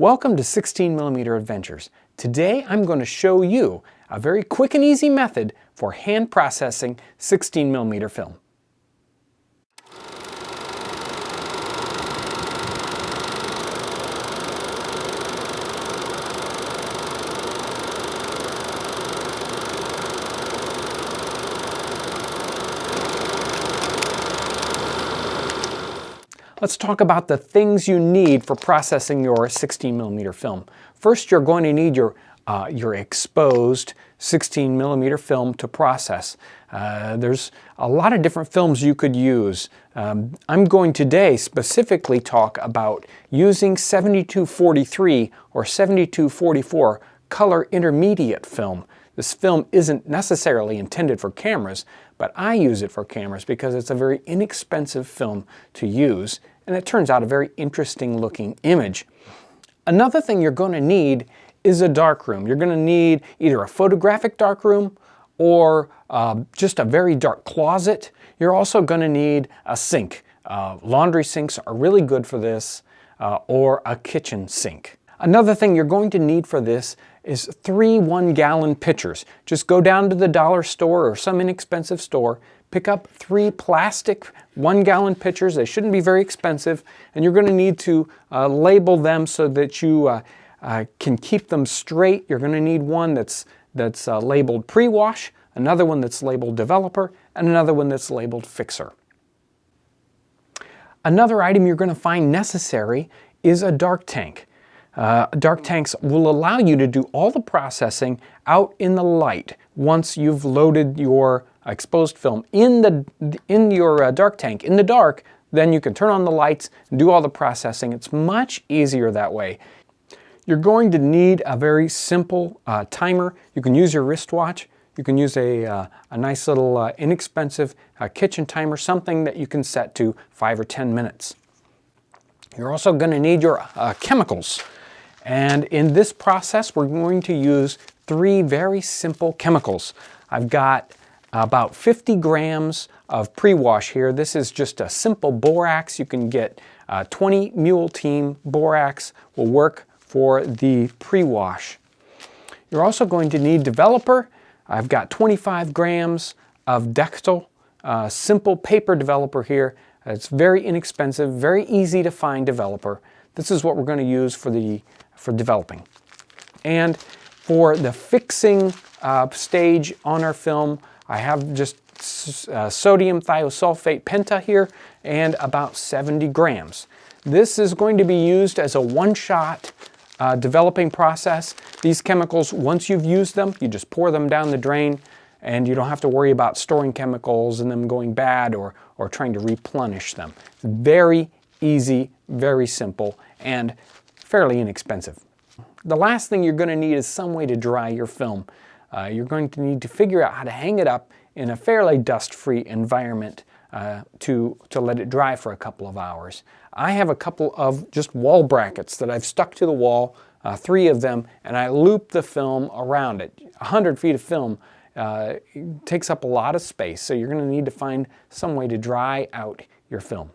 Welcome to 16mm Adventures. Today I'm going to show you a very quick and easy method for hand processing 16mm film. Let's talk about the things you need for processing your 16mm film. First, you're going to need your exposed 16mm film to process. There's a lot of different films you could use. I'm going today specifically talk about using 7243 or 7244 color intermediate film. This film isn't necessarily intended for cameras, but I use it for cameras because it's a very inexpensive film to use, and it turns out a very interesting looking image. Another thing you're going to need is a darkroom. You're going to need either a photographic darkroom or just a very dark closet. You're also going to need a sink. Laundry sinks are really good for this, or a kitchen sink. Another thing you're going to need for this is 3 1-gallon pitchers. Just go down to the dollar store or some inexpensive store, pick up 3 plastic 1-gallon pitchers. They shouldn't be very expensive, and you're going to need to label them so that you can keep them straight. You're going to need one that's labeled pre-wash, another one that's labeled developer, and another one that's labeled fixer. Another item you're going to find necessary is a dark tank. Dark tanks will allow you to do all the processing out in the light once you've loaded your exposed film in your dark tank in the dark. Then you can turn on the lights and do all the processing. It's much easier that way. You're going to need a very simple timer. You can use your wristwatch. You can use a nice little inexpensive kitchen timer, something that you can set to 5 or 10 minutes. You're also going to need your chemicals. And in this process, we're going to use 3 very simple chemicals. I've got about 50 grams of pre-wash here. This is just a simple borax. You can get 20 Mule Team borax will work for the pre-wash. You're also going to need developer. I've got 25 grams of Dextol, simple paper developer here. It's very inexpensive, very easy to find developer. This is what we're going to use for developing. And for the fixing stage on our film, I have just sodium thiosulfate penta here and about 70 grams. This is going to be used as a one-shot developing process. These chemicals, once you've used them, you just pour them down the drain, and you don't have to worry about storing chemicals and them going bad or trying to replenish them. Very easy, very simple, and fairly inexpensive. The last thing you're going to need is some way to dry your film. You're going to need to figure out how to hang it up in a fairly dust-free environment to let it dry for a couple of hours. I have a couple of just wall brackets that I've stuck to the wall, 3 of them, and I loop the film around it. 100 feet of film takes up a lot of space, so you're going to need to find some way to dry out your film.